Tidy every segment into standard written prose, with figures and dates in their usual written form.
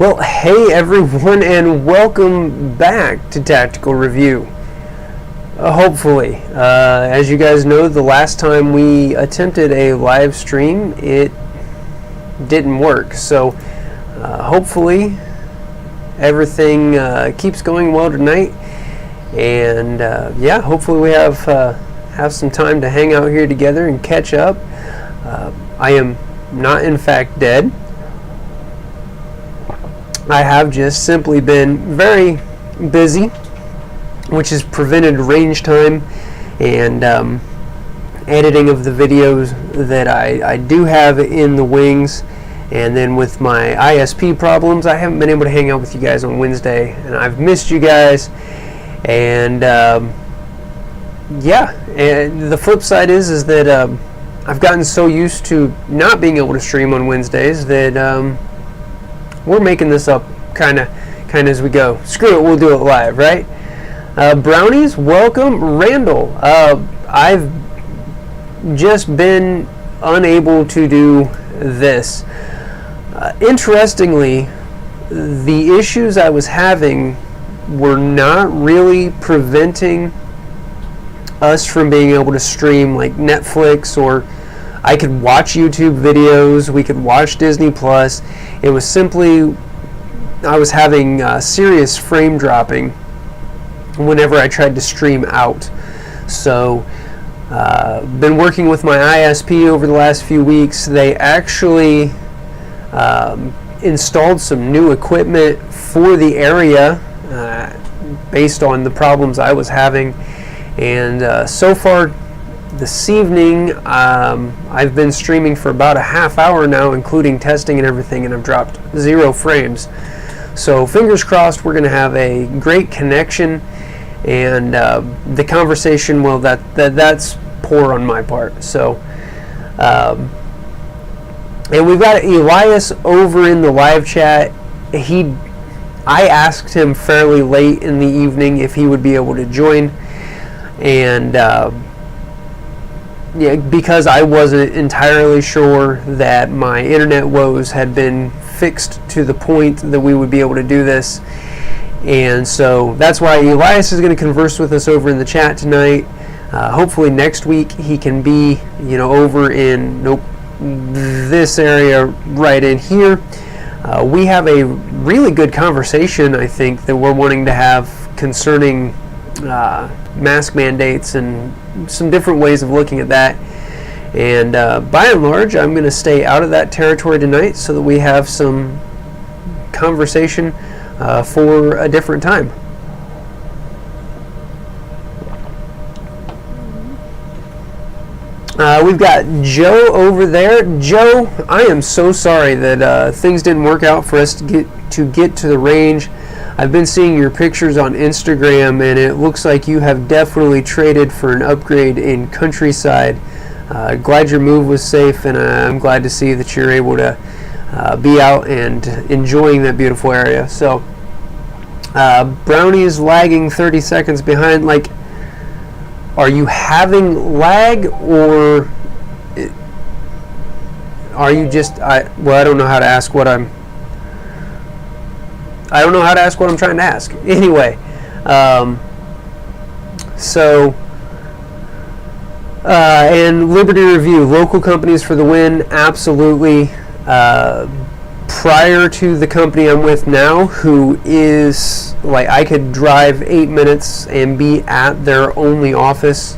Well, hey everyone, and welcome back to Tactical Review. Hopefully, as you guys know, the last time we attempted a live stream, it didn't work. So, hopefully, everything keeps going well tonight. And yeah, hopefully we have some time to hang out here together and catch up. I am not, in fact, dead. I have just simply been very busy, which has prevented range time and editing of the videos that I do have in the wings. And then with my ISP problems, I haven't been able to hang out with you guys on Wednesday, and I've missed you guys. And yeah, and the flip side is that I've gotten so used to not being able to stream on Wednesdays that we're making this up kind of as we go. Screw it, we'll do it live, right? Brownies, welcome. Randall, I've just been unable to do this. Interestingly, the issues I was having were not really preventing us from being able to stream like Netflix, or I could watch YouTube videos, we could watch Disney Plus. It was simply I was having serious frame dropping whenever I tried to stream out. So been working with my ISP over the last few weeks. They actually installed some new equipment for the area based on the problems I was having. And so far this evening, I've been streaming for about a half hour now, including testing and everything, and I've dropped 0 frames. So fingers crossed we're going to have a great connection, and the conversation, well, that's poor on my part. So, and we've got Elias over in the live chat. I asked him fairly late in the evening if he would be able to join, and yeah, because I wasn't entirely sure that my internet woes had been fixed to the point that we would be able to do this. And so that's why Elias is going to converse with us over in the chat tonight. Hopefully next week he can be, over in this area right in here. We have a really good conversation, I think, that we're wanting to have concerning mask mandates and some different ways of looking at that. And by and large, I'm going to stay out of that territory tonight so that we have some conversation for a different time. We've got Joe over there. Joe, I am so sorry that things didn't work out for us to get to the range. I've been seeing your pictures on Instagram, and it looks like you have definitely traded for an upgrade in Countryside. Glad your move was safe, and I'm glad to see that you're able to be out and enjoying that beautiful area. So, Brownie is lagging 30 seconds behind. Like, are you having lag, or are you just? I don't know how to ask what I'm. I don't know how to ask what I'm trying to ask. Anyway, and Liberty Review, local companies for the win, absolutely. Prior to the company I'm with now, who is, like, I could drive 8 minutes and be at their only office,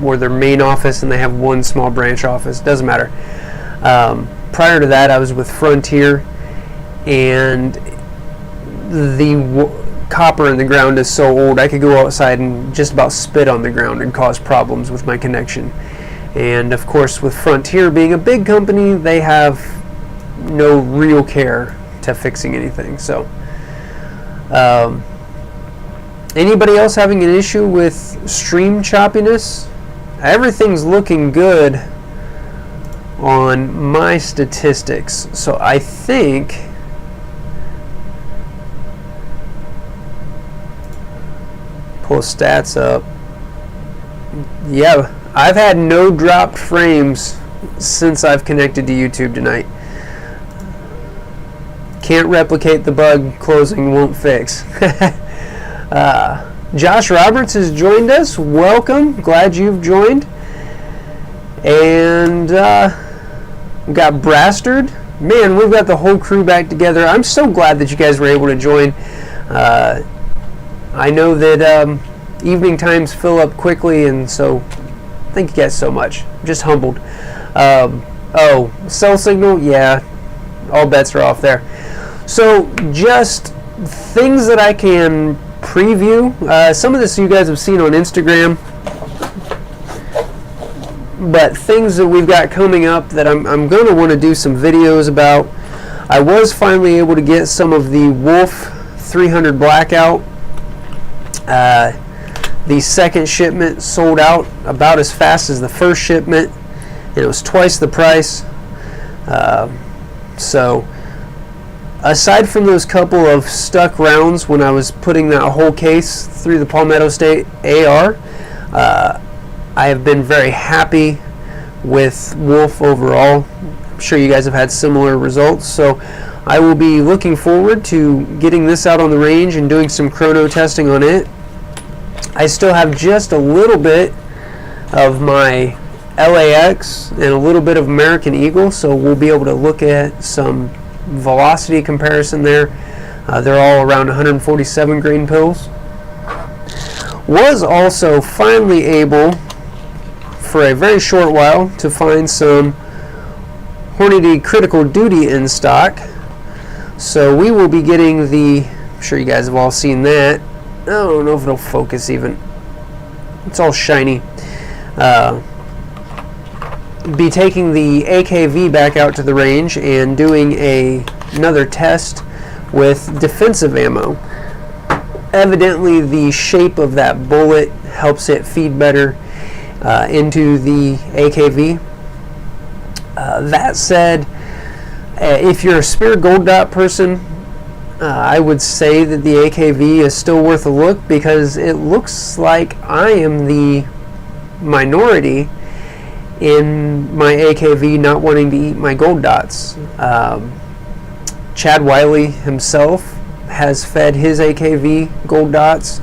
or their main office, and they have one small branch office, doesn't matter. Prior to that, I was with Frontier, and the copper in the ground is so old I could go outside and just about spit on the ground and cause problems with my connection. And of course, with Frontier being a big company, they have no real care to fixing anything. So anybody else having an issue with stream choppiness? Everything's looking good on my statistics, so I think pull stats up. Yeah, I've had no dropped frames since I've connected to YouTube tonight. Can't replicate the bug, closing won't fix. Josh Roberts has joined us. Welcome. Glad you've joined. And we've got Brastard. Man, we've got the whole crew back together. I'm so glad that you guys were able to join. I know that evening times fill up quickly, and so thank you guys so much. Just humbled. Oh, cell signal? Yeah, all bets are off there. So just things that I can preview. Some of this you guys have seen on Instagram, but things that we've got coming up that I'm going to want to do some videos about. I was finally able to get some of the Wolf 300 Blackout. The second shipment sold out about as fast as the first shipment, and it was twice the price. So aside from those couple of stuck rounds when I was putting that whole case through the Palmetto State AR, I have been very happy with Wolf overall. I'm sure you guys have had similar results, so I will be looking forward to getting this out on the range and doing some chrono testing on it. I still have just a little bit of my LAX and a little bit of American Eagle, so we'll be able to look at some velocity comparison there. They're all around 147 grain pills. Was also finally able, for a very short while, to find some Hornady Critical Duty in stock. So we will be getting the, I'm sure you guys have all seen that. I don't know if it'll focus even. It's all shiny. Be taking the AKV back out to the range and doing another test with defensive ammo. Evidently the shape of that bullet helps it feed better into the AKV. That said, if you're a Spear Gold Dot person, I would say that the AKV is still worth a look, because it looks like I am the minority in my AKV not wanting to eat my gold dots. Chad Wiley himself has fed his AKV gold dots.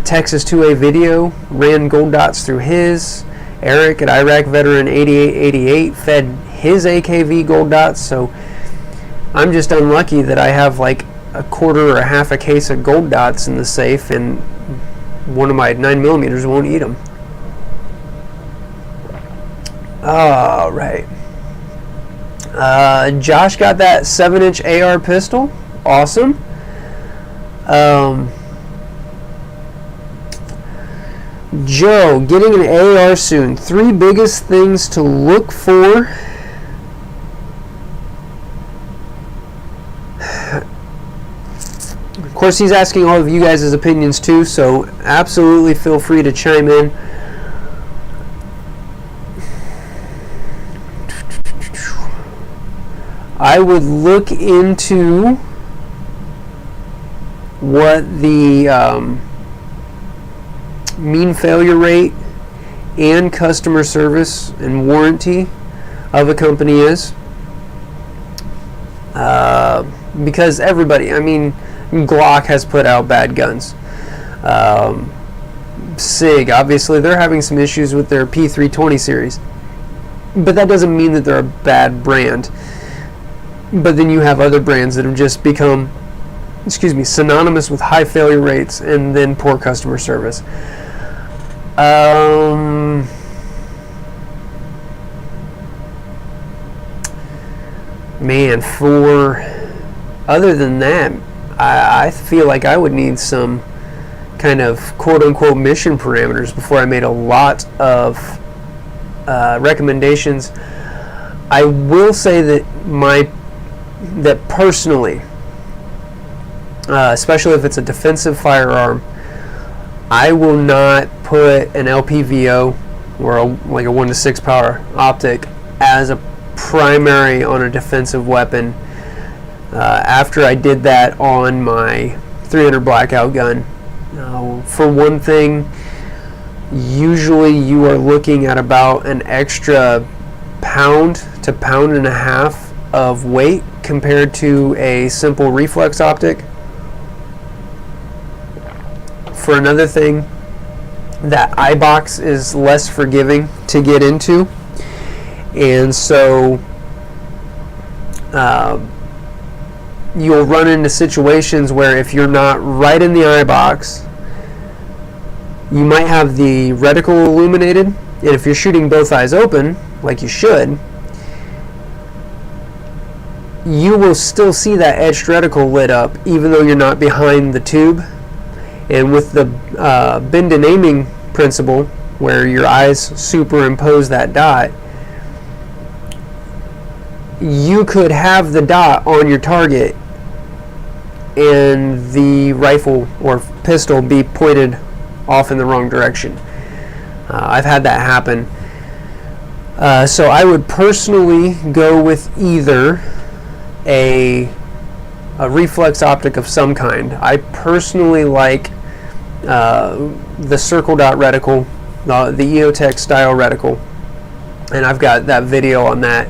Texas 2A Video ran gold dots through his. Eric at Iraq Veteran 8888 fed his AKV gold dots. So I'm just unlucky that I have like a quarter or a half a case of gold dots in the safe, and one of my 9mm won't eat them. All right. Josh got that 7-inch AR pistol. Awesome. Joe, getting an AR soon. 3 biggest things to look for. Of course, he's asking all of you guys' opinions too, so absolutely feel free to chime in. I would look into what the mean failure rate and customer service and warranty of a company is. Because everybody, I mean, Glock has put out bad guns. SIG, obviously, they're having some issues with their P320 series. But that doesn't mean that they're a bad brand. But then you have other brands that have just become, synonymous with high failure rates and then poor customer service. Man, other than that, I feel like I would need some kind of quote-unquote mission parameters before I made a lot of recommendations. I will say that personally, especially if it's a defensive firearm, I will not put an LPVO or like a 1-to-6 power optic as a primary on a defensive weapon. After I did that on my 300 Blackout gun, for one thing, usually you are looking at about an extra pound to pound and a half of weight compared to a simple reflex optic. For another thing, that eye box is less forgiving to get into, and so you'll run into situations where if you're not right in the eye box, you might have the reticle illuminated, and if you're shooting both eyes open, like you should, you will still see that edged reticle lit up even though you're not behind the tube. And with the bend and aiming principle, where your eyes superimpose that dot, you could have the dot on your target and the rifle or pistol be pointed off in the wrong direction. I've had that happen. So I would personally go with either a reflex optic of some kind. I personally like the circle dot reticle, the EOTech style reticle, and I've got that video on that.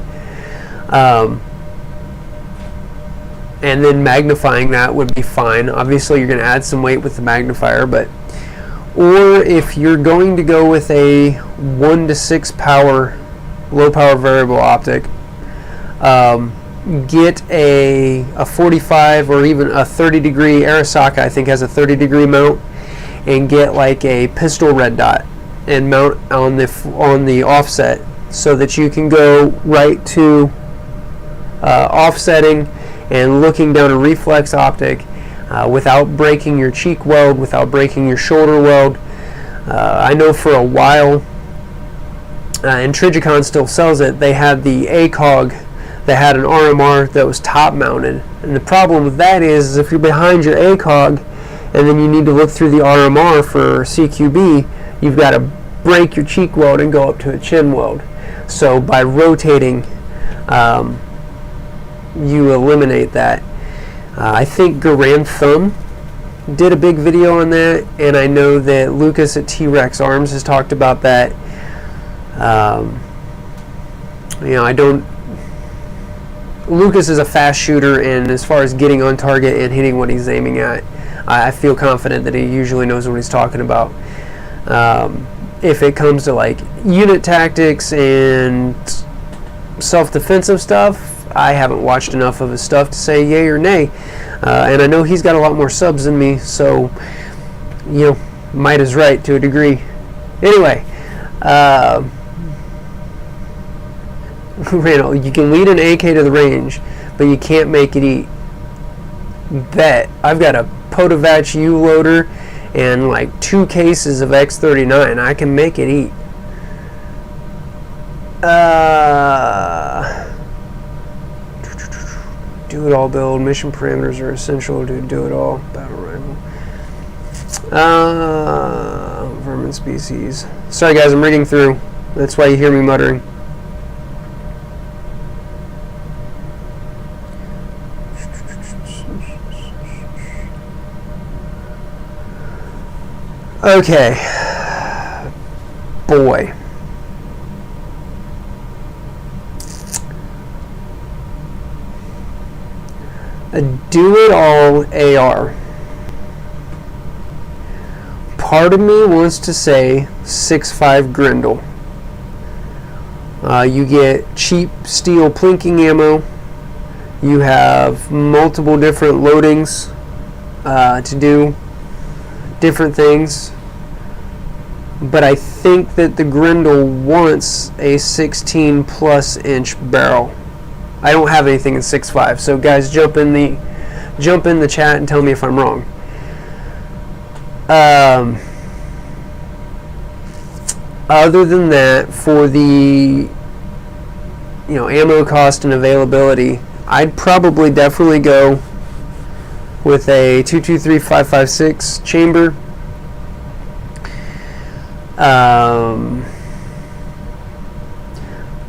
And then magnifying that would be fine. Obviously you're going to add some weight with the magnifier, but or if you're going to go with a 1 to 6 power low power variable optic, get a 45 or even a 30 degree. Arisaka I think has a 30 degree mount, and get like a pistol red dot and mount on the offset, so that you can go right to offsetting and looking down a reflex optic without breaking your cheek weld, without breaking your shoulder weld. I know for a while, and Trijicon still sells it, they had the ACOG that had an RMR that was top mounted, and the problem with that is if you're behind your ACOG and then you need to look through the RMR for CQB, you've got to break your cheek weld and go up to a chin weld. So by rotating, you eliminate that. I think Garand Thumb did a big video on that, and I know that Lucas at T-Rex Arms has talked about that. Lucas is a fast shooter, and as far as getting on target and hitting what he's aiming at, I feel confident that he usually knows what he's talking about. If it comes to like unit tactics and self-defensive stuff, I haven't watched enough of his stuff to say yay or nay. And I know he's got a lot more subs than me, so might is right to a degree. Anyway, Randall, you can lead an AK to the range, but you can't make it eat. Bet. I've got a Potovach U loader and like 2 cases of X39. I can make it eat. Do it all build. Mission parameters are essential to do it all. Battle rifle. Vermin species. Sorry guys, I'm reading through. That's why you hear me muttering. Okay. Boy. A do-it-all AR. Part of me wants to say 6.5 Grendel. You get cheap steel plinking ammo. You have multiple different loadings to do different things. But I think that the Grendel wants a 16 plus inch barrel. I don't have anything in 6.5, so guys, jump in the chat and tell me if I'm wrong. Other than that, for the ammo cost and availability, I'd probably definitely go with a 223-556 chamber.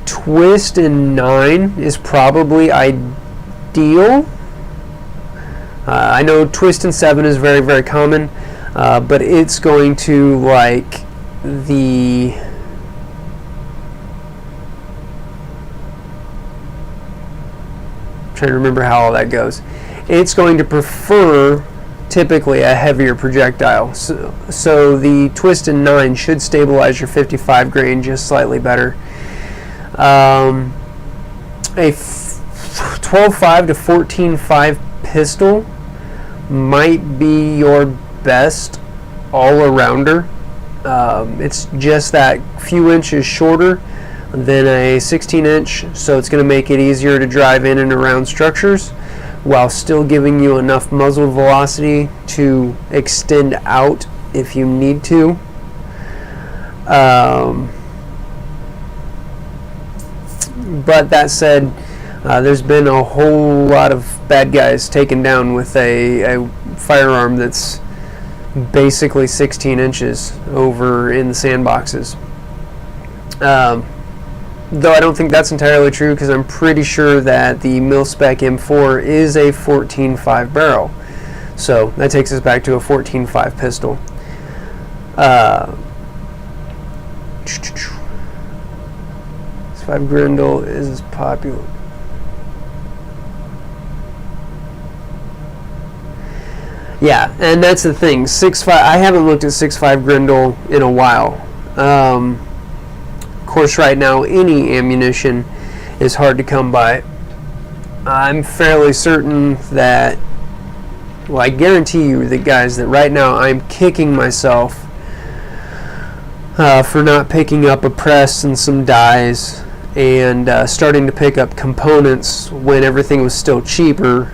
Twist in 9 is probably ideal. I know twist in 7 is very, very common, but it's going to like the trying to remember how all that goes. It's going to prefer typically a heavier projectile. So the Twisted 9 should stabilize your 55 grain just slightly better. A 12.5 to 14.5 pistol might be your best all-arounder. It's just that few inches shorter than a 16-inch, so it's going to make it easier to drive in and around structures while still giving you enough muzzle velocity to extend out if you need to. But that said, there's been a whole lot of bad guys taken down with a firearm that's basically 16 inches over in the sandboxes. Though I don't think that's entirely true, because I'm pretty sure that the mil-spec M4 is a 14.5 barrel. So that takes us back to a 14.5 pistol. .5 Grendel is popular. Yeah, and that's the thing. 6.5. I haven't looked at 6.5 Grendel in a while. Of course, right now any ammunition is hard to come by. I'm fairly certain that, well, I guarantee you that, guys, that right now I'm kicking myself for not picking up a press and some dies and starting to pick up components when everything was still cheaper,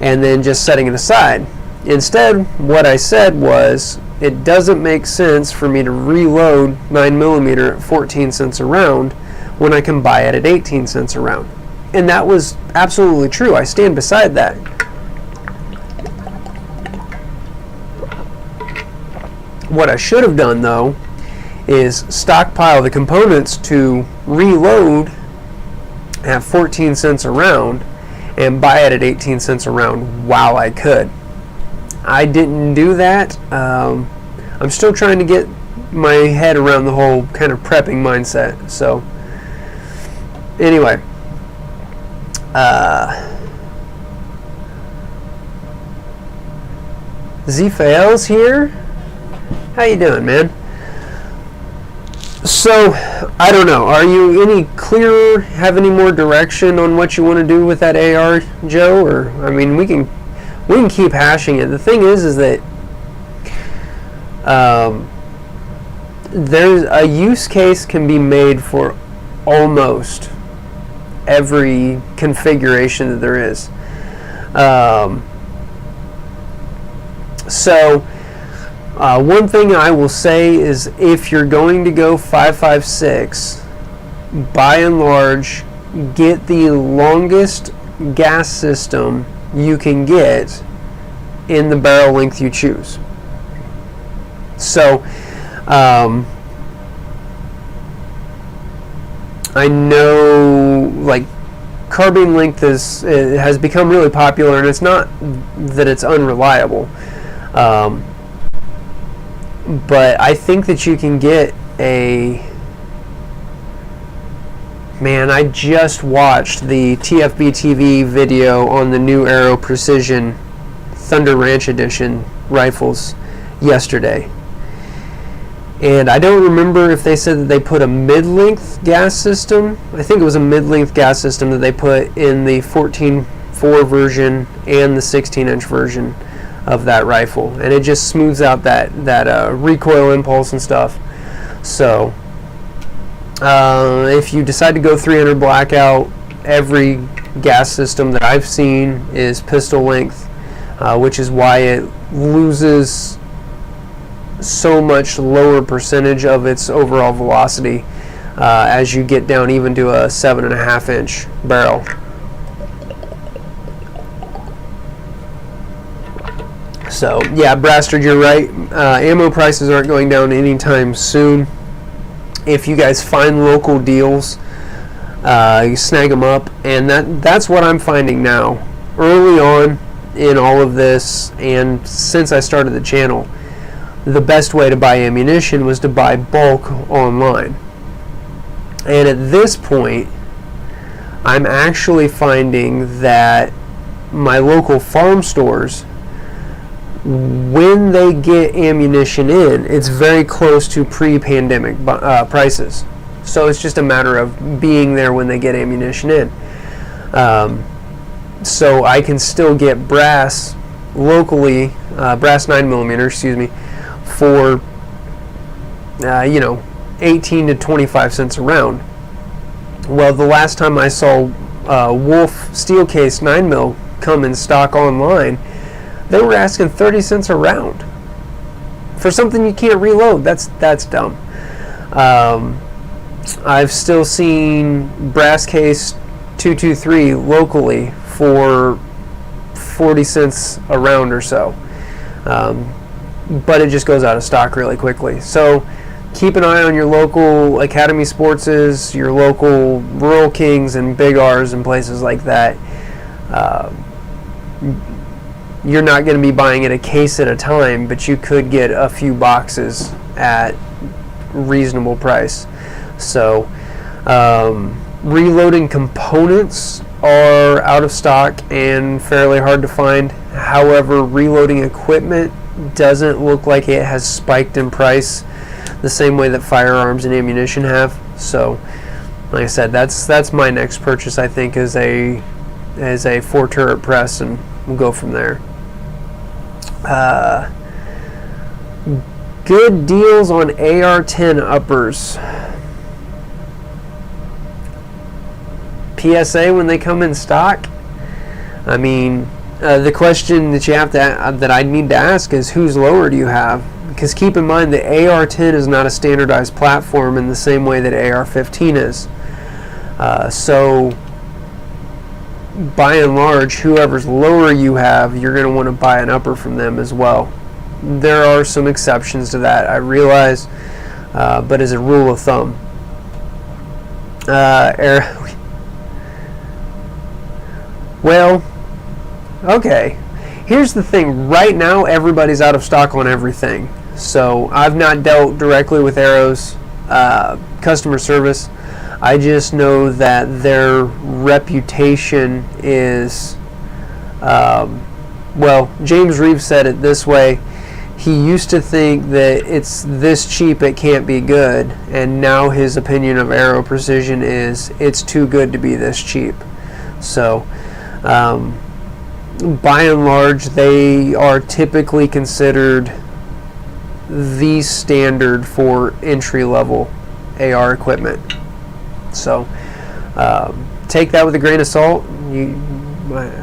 and then just setting it aside. Instead, what I said was, it doesn't make sense for me to reload 9mm at 14 cents a round when I can buy it at 18 cents a round. And that was absolutely true. I stand beside that. What I should have done, though, is stockpile the components to reload at 14 cents a round and buy it at 18 cents a round while I could. I didn't do that. I'm still trying to get my head around the whole kind of prepping mindset. So anyway, Zfael's here. How you doing, man? So I don't know. Are you any clearer? Have any more direction on what you want to do with that AR, Joe? Or I mean, we can keep hashing it. The thing is that there's a use case can be made for almost every configuration that there is. One thing I will say is, if you're going to go 5.56, by and large, get the longest gas system you can get in the barrel length you choose. So I know, like, carbine length has become really popular, and it's not that it's unreliable, but I think that you can get man, I just watched the TFB TV video on the new Aero Precision Thunder Ranch Edition rifles yesterday. And I don't remember if they said that they put a mid-length gas system. I think it was a mid-length gas system that they put in the 14.4 version and the 16-inch version of that rifle. And it just smooths out that recoil impulse and stuff. So if you decide to go 300 blackout, every gas system that I've seen is pistol length, which is why it loses so much lower percentage of its overall velocity as you get down even to a 7.5 inch barrel. So yeah, Brastard, you're right. Ammo prices aren't going down anytime soon. If you guys find local deals, you snag them up, and that's what I'm finding now. Early on in all of this, and since I started the channel, the best way to buy ammunition was to buy bulk online. And at this point, I'm actually finding that my local farm stores, when they get ammunition in, it's very close to pre-pandemic prices. So it's just a matter of being there when they get ammunition in. So I can still get brass locally, brass 9mm, excuse me, for 18 to 25 cents a round. Well, the last time I saw Wolf steel case 9mm come in stock online, they were asking 30 cents a round for something you can't reload. That's dumb. I've still seen brass case 223 locally for 40 cents a round or so, but it just goes out of stock really quickly. So keep an eye on your local Academy Sportses, your local Rural Kings and Big R's and places like that. You're not going to be buying it a case at a time, but you could get a few boxes at reasonable price. So reloading components are out of stock and fairly hard to find. However, reloading equipment doesn't look like it has spiked in price the same way that firearms and ammunition have. So like I said, that's my next purchase, I think, is a 4-turret press, and we'll go from there. Good deals on AR-10 uppers. PSA when they come in stock. I mean, the question that you have to that I need to ask is, whose lower do you have? Because keep in mind that AR-10 is not a standardized platform in the same way that AR-15 is. So by and large, whoever's lower you have, you're going to want to buy an upper from them as well. There are some exceptions to that, I realize, but as a rule of thumb, well, okay, here's the thing. Right now, everybody's out of stock on everything. So I've not dealt directly with Arrow's customer service. I just know that their reputation is, well, James Reeves said it this way. He used to think that it's this cheap it can't be good, and now his opinion of Arrow Precision is it's too good to be this cheap. So by and large, they are typically considered the standard for entry-level AR equipment. So take that with a grain of salt.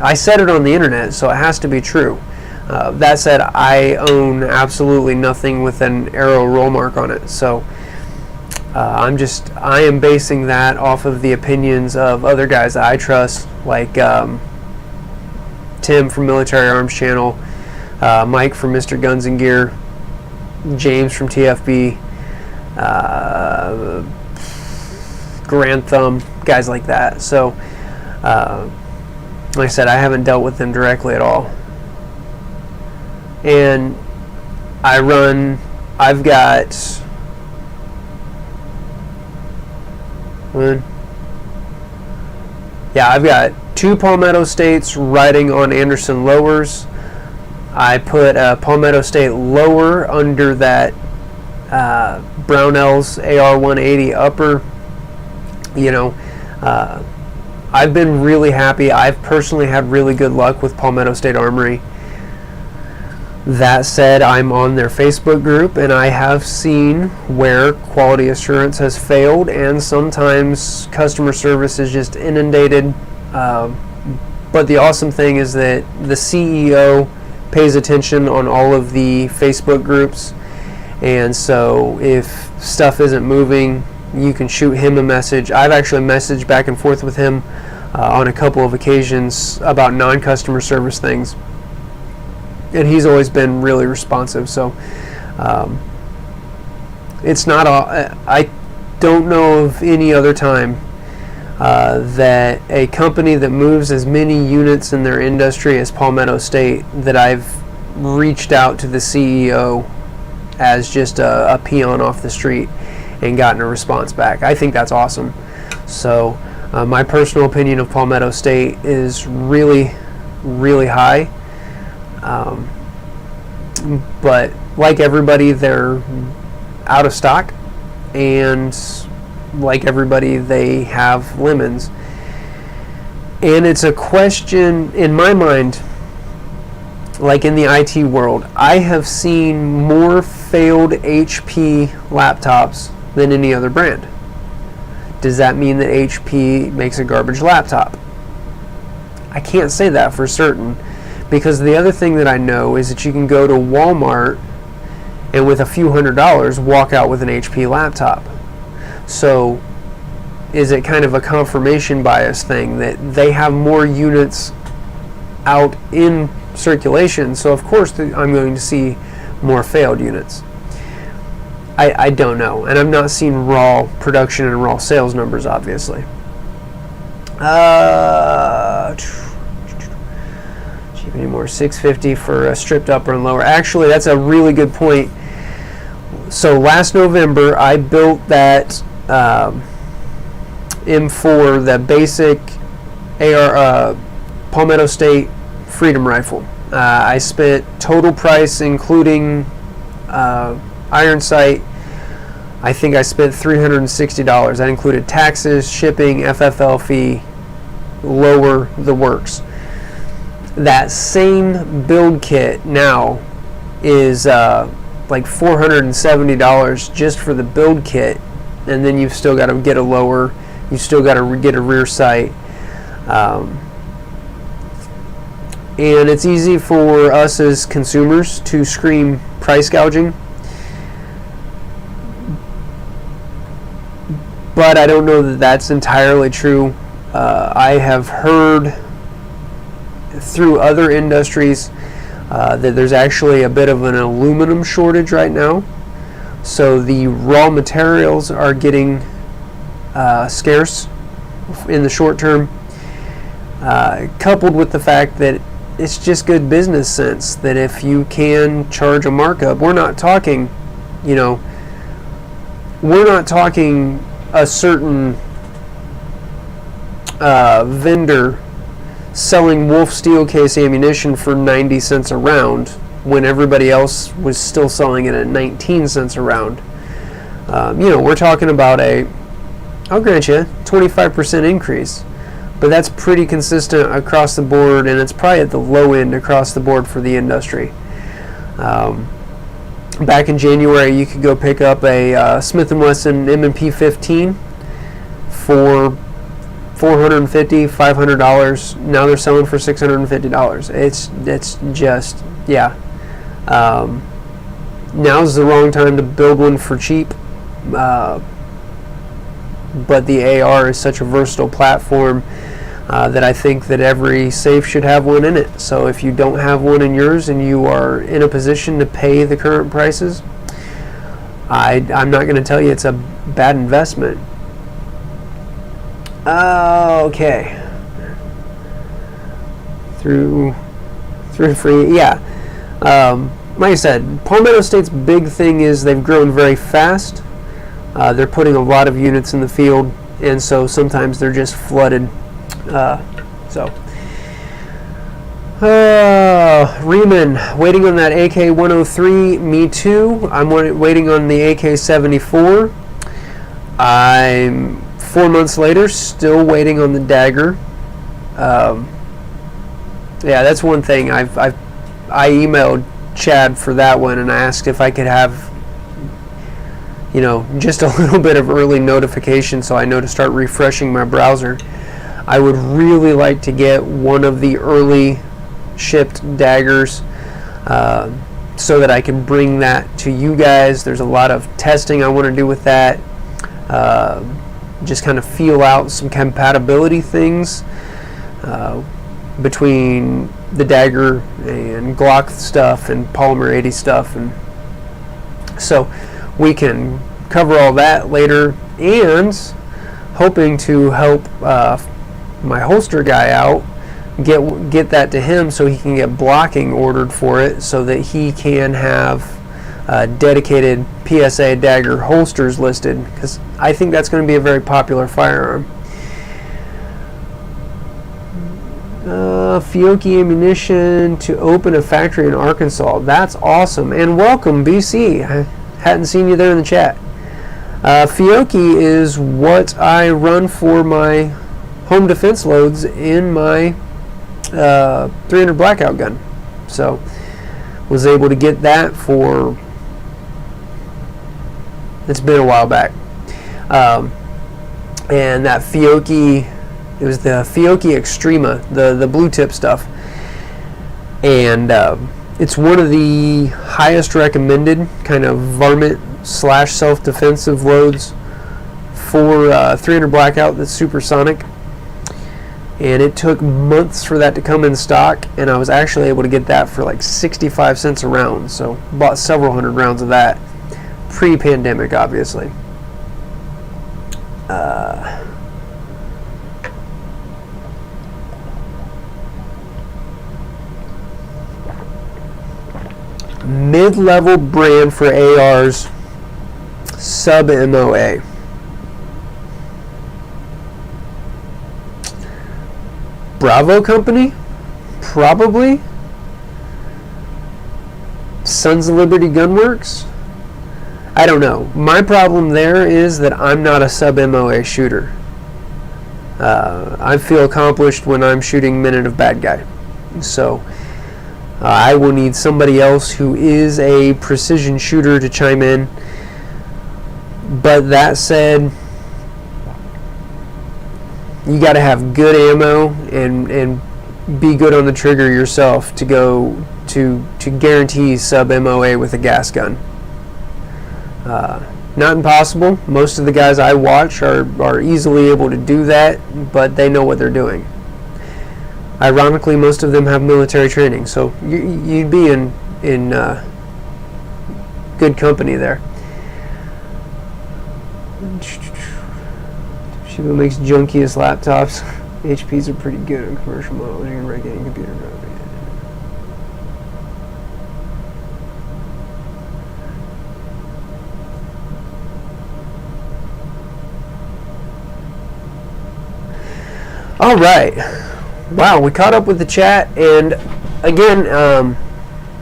I said it on the internet, so it has to be true. That said, I own absolutely nothing with an Arrow roll mark on it. So I am basing that off of the opinions of other guys that I trust, like Tim from Military Arms Channel, Mike from Mr. Guns and Gear, James from TFB, Grand Thumb, guys like that. So like I said, I haven't dealt with them directly at all. And I've got I've got 2 Palmetto States riding on Anderson lowers. I put a Palmetto State lower under that Brownell's AR-180 upper. I've been really happy. I've personally had really good luck with Palmetto State Armory. That said, I'm on their Facebook group, and I have seen where quality assurance has failed, and sometimes customer service is just inundated. But the awesome thing is that the CEO pays attention on all of the Facebook groups, and so if stuff isn't moving, you can shoot him a message. I've actually messaged back and forth with him on a couple of occasions about non-customer service things, and he's always been really responsive. So it's not I don't know of any other time that a company that moves as many units in their industry as Palmetto State, that I've reached out to the CEO as just a peon off the street and gotten a response back. I think that's awesome. So My personal opinion of Palmetto State is really, really high. But like everybody, they're out of stock, and like everybody, they have lemons. And it's a question, in my mind, like in the IT world, I have seen more failed HP laptops than any other brand. Does that mean that HP makes a garbage laptop? I can't say that for certain, because the other thing that I know is that you can go to Walmart and with a few $100s walk out with an HP laptop. So is it kind of a confirmation bias thing that they have more units out in circulation, so of course I'm going to see more failed units? I don't know, and I've not seen raw production and raw sales numbers, obviously. Cheap anymore, $650 for a stripped upper and lower. Actually, that's a really good point. So last November, I built that M4, the basic AR Palmetto State Freedom Rifle. I spent total price, including iron sight, I think I spent $360. That included taxes, shipping, FFL fee, lower the works. That same build kit now is like $470 just for the build kit, and then you've still got to get a lower, you've still got to get a rear sight. And it's easy for us as consumers to scream price gouging, but I don't know that that's entirely true. I have heard through other industries that there's actually a bit of an aluminum shortage right now, so the raw materials are getting scarce in the short term, coupled with the fact that it's just good business sense that if you can charge a markup, we're not talking, we're not talking a certain vendor selling Wolf steel case ammunition for 90 cents a round when everybody else was still selling it at 19 cents a round. We're talking about I'll grant you, 25% increase, but that's pretty consistent across the board, and it's probably at the low end across the board for the industry. Back in January, you could go pick up a Smith & Wesson M&P 15 for $450, $500. Now they're selling for $650. It's just, yeah. Now's the wrong time to build one for cheap. But the AR is such a versatile platform that I think that every safe should have one in it. So if you don't have one in yours and you are in a position to pay the current prices, I'm not going to tell you it's a bad investment. Okay. Through free, yeah. Like I said, Palmetto State's big thing is they've grown very fast. They're putting a lot of units in the field, and so sometimes they're just flooded. Riemann, waiting on that AK-103. Me too. I'm waiting on the AK-74. I'm 4 months later, still waiting on the dagger. Yeah, that's one thing. I emailed Chad for that one, and I asked if I could have, just a little bit of early notification so I know to start refreshing my browser. I would really like to get one of the early shipped daggers so that I can bring that to you guys. There's a lot of testing I want to do with that. Just kind of feel out some compatibility things between the dagger and Glock stuff and Polymer 80 stuff, and so we can cover all that later, and hoping to help my holster guy out, get that to him so he can get blocking ordered for it so that he can have dedicated PSA dagger holsters listed, because I think that's going to be a very popular firearm. Fiocchi Ammunition to open a factory in Arkansas. That's awesome. And welcome, BC. I hadn't seen you there in the chat. Fiocchi is what I run for my home defense loads in my 300 blackout gun. So was able to get that for, it's been a while back. And that Fiocchi, it was the Fiocchi Extrema, the blue tip stuff. And it's one of the highest recommended kind of varmint / self-defensive loads for 300 blackout that's supersonic. And it took months for that to come in stock, and I was actually able to get that for like 65 cents a round. So bought several hundred rounds of that, pre-pandemic obviously. Mid-level brand for ARs, sub MOA. Bravo Company? Probably. Sons of Liberty Gunworks? I don't know. My problem there is that I'm not a sub MOA shooter. I feel accomplished when I'm shooting minute of bad guy. So I will need somebody else who is a precision shooter to chime in. But that said, you got to have good ammo and be good on the trigger yourself to go to guarantee sub MOA with a gas gun. Not impossible. Most of the guys I watch are easily able to do that, but they know what they're doing. Ironically, most of them have military training, so you'd be in good company there. Shiba makes junkiest laptops. HPs are pretty good on commercial models. You can write any computer code. All right. Wow, we caught up with the chat, and again,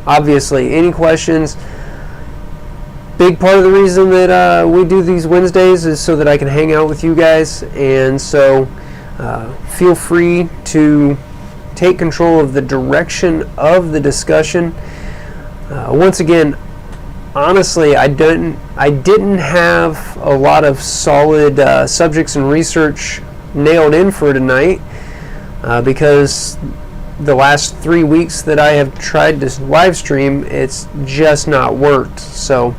obviously, any questions? Big part of the reason that we do these Wednesdays is so that I can hang out with you guys, and so feel free to take control of the direction of the discussion. Once again, honestly, I didn't have a lot of solid subjects and research nailed in for tonight because the last 3 weeks that I have tried to live stream, it's just not worked. So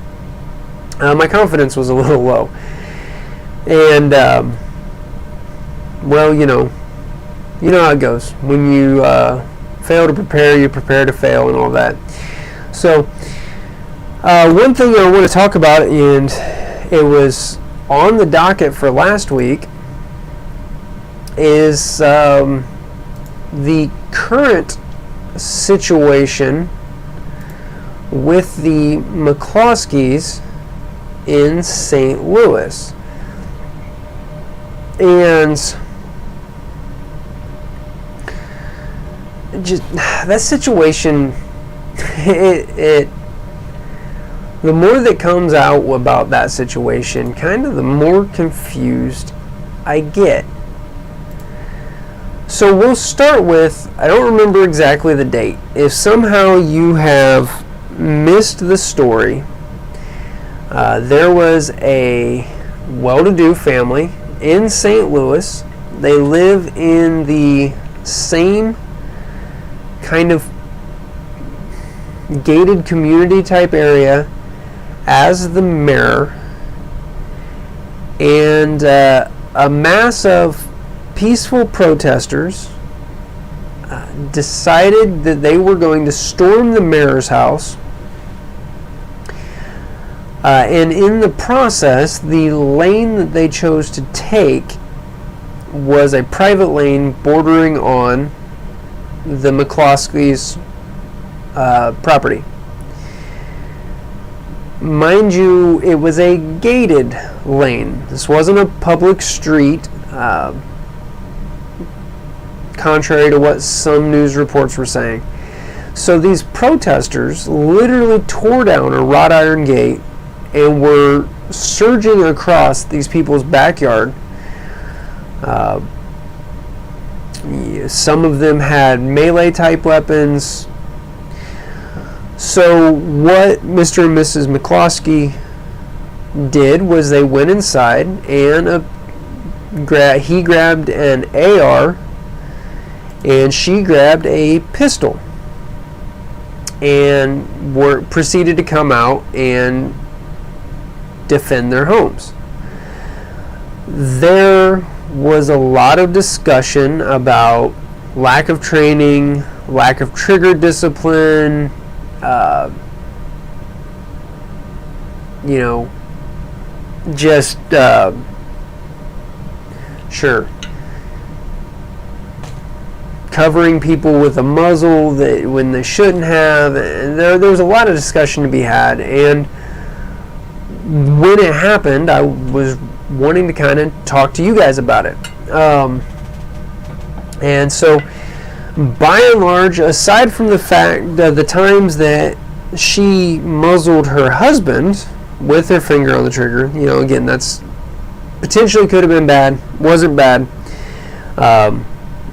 my confidence was a little low, and well, you know how it goes. When you fail to prepare, you prepare to fail, and all that. So one thing I want to talk about, and it was on the docket for last week, is the current situation with the McCloskeys in St. Louis. And just that situation, the more that comes out about that situation, kind of the more confused I get. So we'll start with, I don't remember exactly the date. If somehow you have missed the story, there was a well-to-do family in St. Louis. They live in the same kind of gated community type area as the mayor, and a mass of peaceful protesters decided that they were going to storm the mayor's house, and in the process, the lane that they chose to take was a private lane bordering on the McCloskeys' property. Mind you, it was a gated lane. This wasn't a public street. contrary to what some news reports were saying. So these protesters literally tore down a wrought iron gate and were surging across these people's backyard. Some of them had melee type weapons. So what Mr. and Mrs. McCloskey did was they went inside and he grabbed an AR and she grabbed a pistol and proceeded to come out and defend their homes. There was a lot of discussion about lack of training, lack of trigger discipline, covering people with a muzzle when they shouldn't have. And there was a lot of discussion to be had, and when it happened, I was wanting to kind of talk to you guys about it. And so, by and large, aside from the fact that the times that she muzzled her husband with her finger on the trigger, again, that's potentially could have been bad, wasn't bad.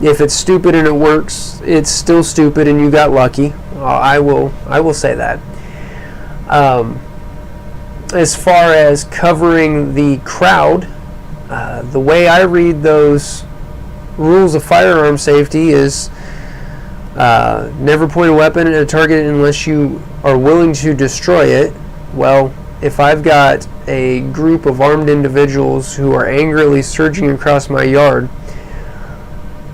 If it's stupid and it works, it's still stupid and you got lucky. I will say that. As far as covering the crowd, the way I read those rules of firearm safety is never point a weapon at a target unless you are willing to destroy it. Well, if I've got a group of armed individuals who are angrily surging across my yard,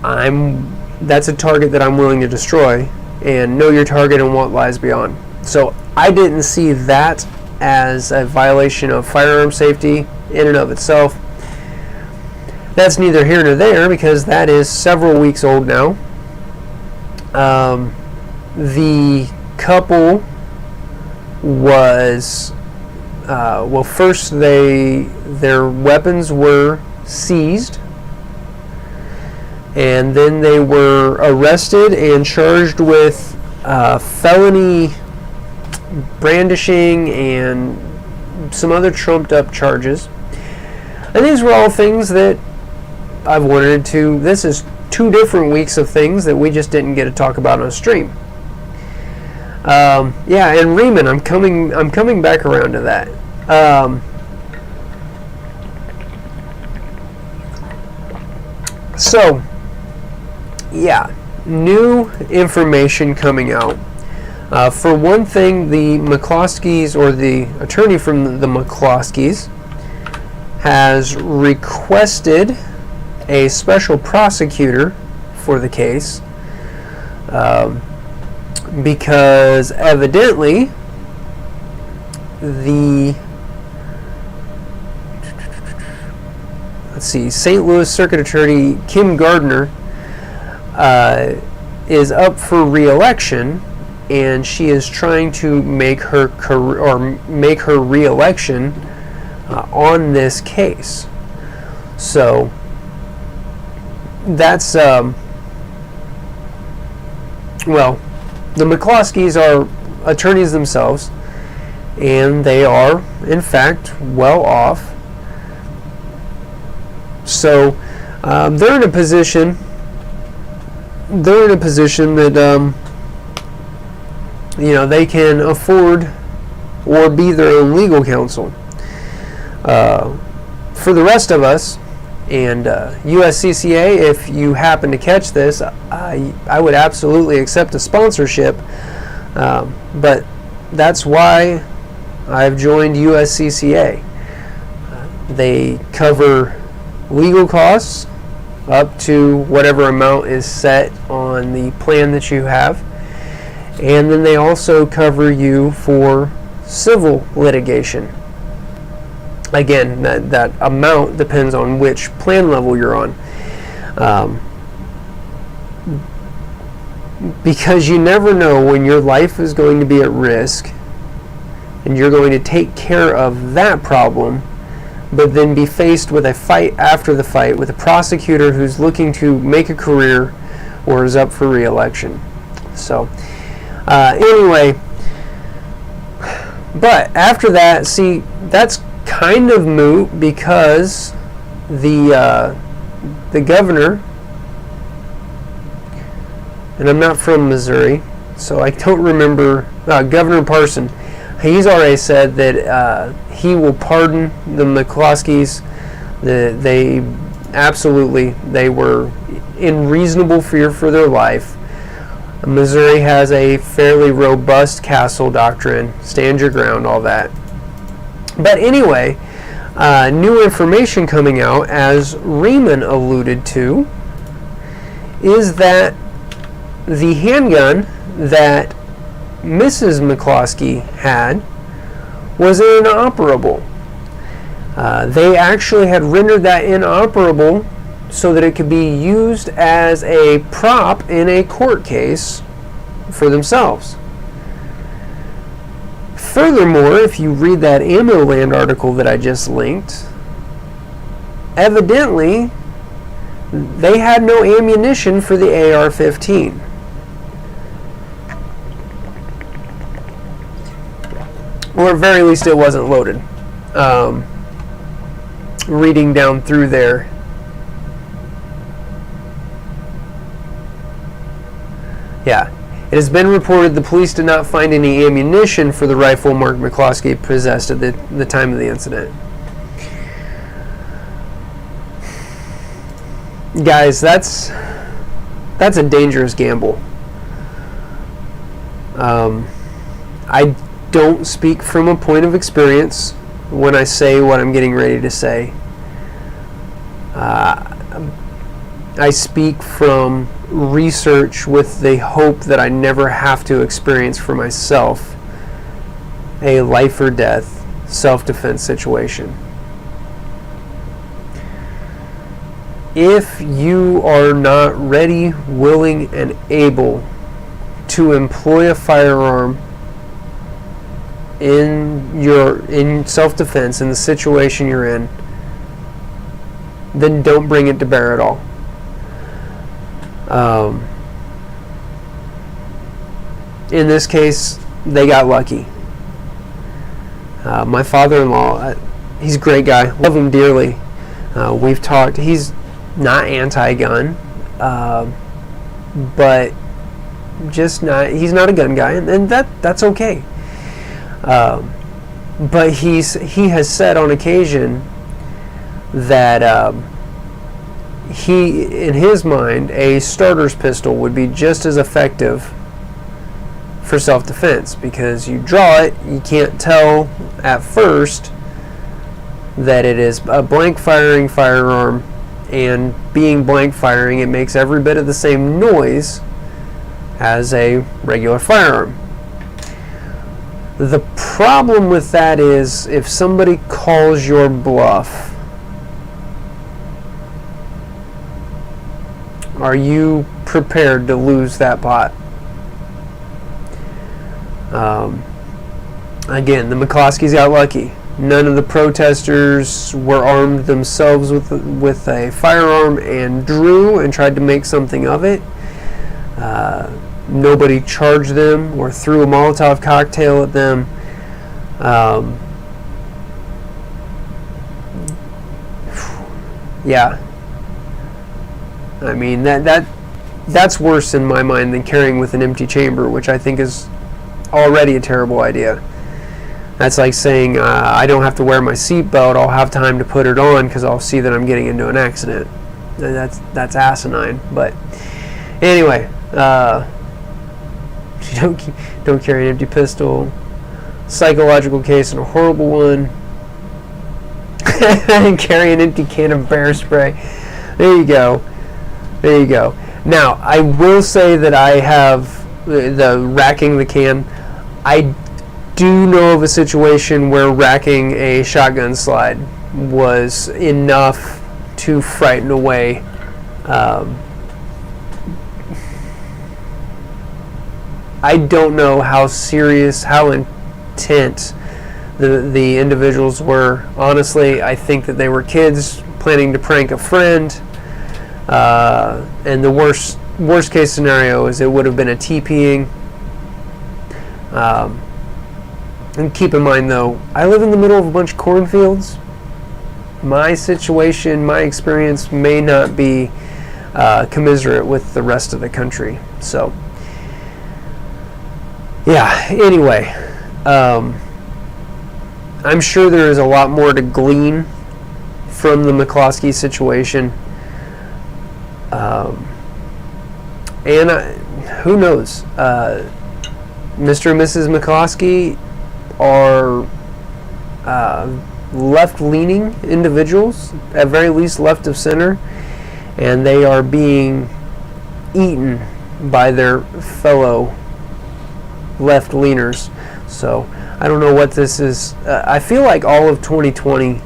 that's a target that I'm willing to destroy, and know your target and what lies beyond. So I didn't see that as a violation of firearm safety in and of itself. That's neither here nor there because that is several weeks old now. The couple was first their weapons were seized, and then they were arrested and charged with felony brandishing and some other trumped up charges. And these were all things that I've wanted to. This is 2 different weeks of things that we just didn't get to talk about on stream. And Riemann, I'm coming back around to that. So, yeah, new information coming out. For one thing, the McCloskeys, or the attorney from the McCloskeys, has requested a special prosecutor for the case because evidently St. Louis Circuit Attorney Kim Gardner is up for re-election, and she is trying to make her re-election on this case. So that's the McCloskeys are attorneys themselves, and they are in fact well off. So they're in a position that they can afford or be their own legal counsel. For the rest of us, and USCCA, if you happen to catch this, I would absolutely accept a sponsorship, but that's why I've joined USCCA. They cover legal costs up to whatever amount is set on the plan that you have, and then they also cover you for civil litigation. Again, that amount depends on which plan level you're on. Because you never know when your life is going to be at risk, and you're going to take care of that problem, but then be faced with a fight after the fight with a prosecutor who's looking to make a career or is up for re-election. So anyway, but after that, see, that's kind of moot because the governor, and I'm not from Missouri, so I don't remember, Governor Parson, he's already said that he will pardon the McCloskeys. They were in reasonable fear for their life. Missouri has a fairly robust castle doctrine, stand your ground, all that. But anyway, new information coming out, as Riemann alluded to, is that the handgun that Mrs. McCloskey had was inoperable. They actually had rendered that inoperable so that it could be used as a prop in a court case for themselves. Furthermore, if you read that Ammo Land article that I just linked, evidently they had no ammunition for the AR-15. Or at very least it wasn't loaded. Reading down through there, yeah, it has been reported the police did not find any ammunition for the rifle Mark McCloskey possessed at the time of the incident. Guys, that's a dangerous gamble. I don't speak from a point of experience when I say what I'm getting ready to say. I speak from research with the hope that I never have to experience for myself a life or death self-defense situation. If you are not ready, willing, and able to employ a firearm in self-defense in the situation you're in, then don't bring it to bear at all. In this case, they got lucky. My father-in-law, he's a great guy, love him dearly. We've talked, he's not anti-gun, but just not, he's not a gun guy, and that's okay. But he has said on occasion that in his mind, a starter's pistol would be just as effective for self-defense, because you draw it, you can't tell at first that it is a blank firing firearm, and being blank firing, it makes every bit of the same noise as a regular firearm. The problem with that is if somebody calls your bluff, are you prepared to lose that pot? Again, the McCloskeys got lucky. None of the protesters were armed themselves with a firearm and drew and tried to make something of it. Nobody charged them or threw a Molotov cocktail at them. Yeah. I mean, that's worse in my mind than carrying with an empty chamber, which I think is already a terrible idea. That's like saying, I don't have to wear my seatbelt, I'll have time to put it on because I'll see that I'm getting into an accident. That's asinine. But anyway, don't carry an empty pistol. Psychological case and a horrible one. And carry an empty can of bear spray. There you go. There you go. Now, I will say that I have the racking the can. I do know of a situation where racking a shotgun slide was enough to frighten away I don't know how serious, how intent the individuals were. Honestly, I think that they were kids planning to prank a friend. And the worst worst case scenario is it would have been a TPing. And keep in mind though, I live in the middle of a bunch of cornfields. My situation, my experience may not be commiserate with the rest of the country. So, yeah, anyway, I'm sure there is a lot more to glean from the McCloskey situation. And who knows? Mr. and Mrs. McCloskey are left-leaning individuals, at very least left of center, and they are being eaten by their fellow left-leaners. So I don't know what this is. I feel like all of 2020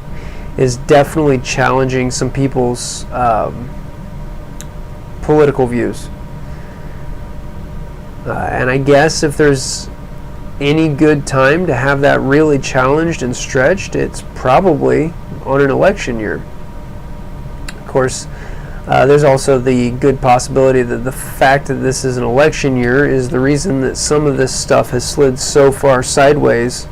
is definitely challenging some people's political views. And I guess if there's any good time to have that really challenged and stretched, it's probably on an election year. Of course, there's also the good possibility that the fact that this is an election year is the reason that some of this stuff has slid so far sideways,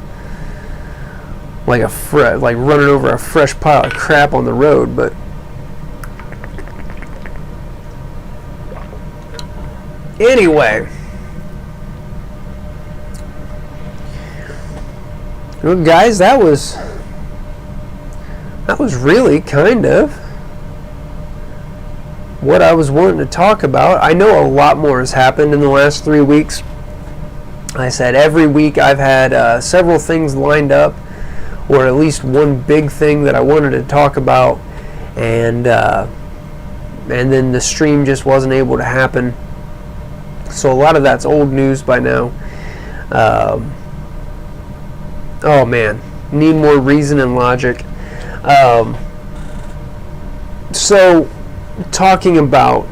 like running over a fresh pile of crap on the road. But anyway, well, guys, that was really kind of what I was wanting to talk about. I know a lot more has happened in the last 3 weeks. I said every week I've had several things lined up, or at least one big thing that I wanted to talk about, and then the stream just wasn't able to happen. So a lot of that's old news by now. Oh man, need more reason and logic. So, talking about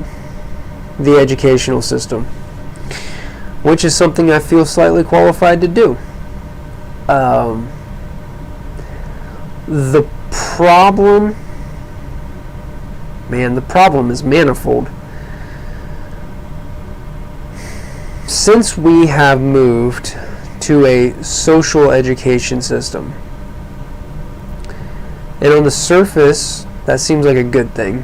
the educational system, which is something I feel slightly qualified to do. The problem is manifold. Since we have moved to a social education system, and on the surface that seems like a good thing,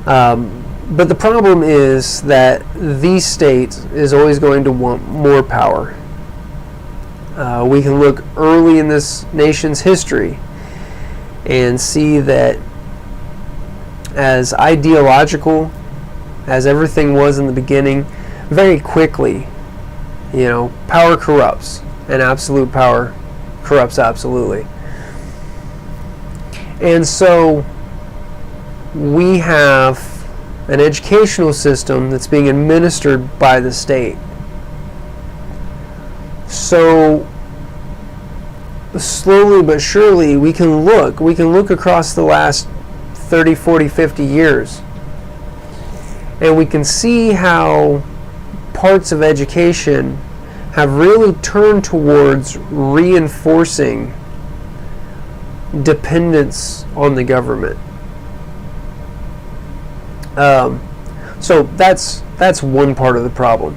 but the problem is that the state is always going to want more power. We can look early in this nation's history and see that as ideological as everything was in the beginning, very quickly, power corrupts, and absolute power corrupts absolutely. And so we have an educational system that's being administered by the state. So slowly but surely we can look across the last 30, 40, 50 years, and we can see how parts of education have really turned towards reinforcing dependence on the government. So that's one part of the problem.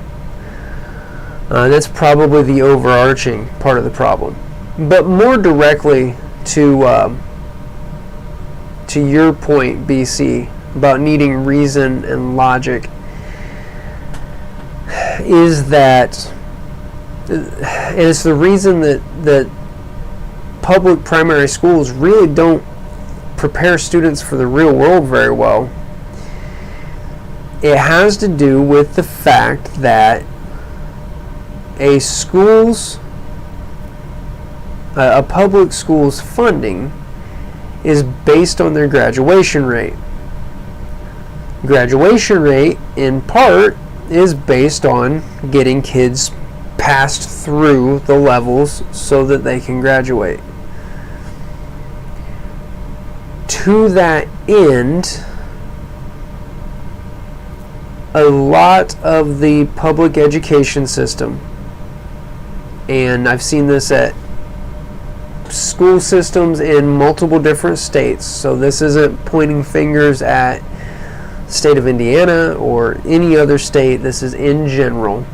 That's probably the overarching part of the problem. But more directly to your point, BC, about needing reason and logic, is that, and it's the reason that public primary schools really don't prepare students for the real world very well. It has to do with the fact that a public school's funding is based on their graduation rate. Graduation rate, in part, is based on getting kids passed through the levels so that they can graduate. To that end, a lot of the public education system, and I've seen this at school systems in multiple different states, so this isn't pointing fingers at state of Indiana or any other state, this is in general,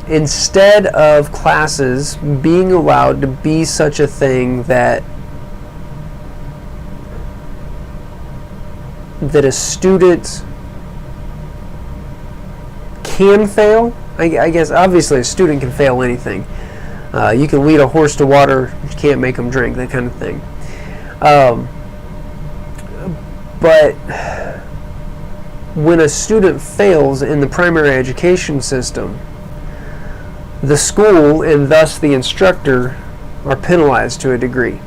instead of classes being allowed to be such a thing that a student can fail, I guess obviously a student can fail anything. You can lead a horse to water, you can't make them drink, that kind of thing. But when a student fails in the primary education system, the school and thus the instructor are penalized to a degree.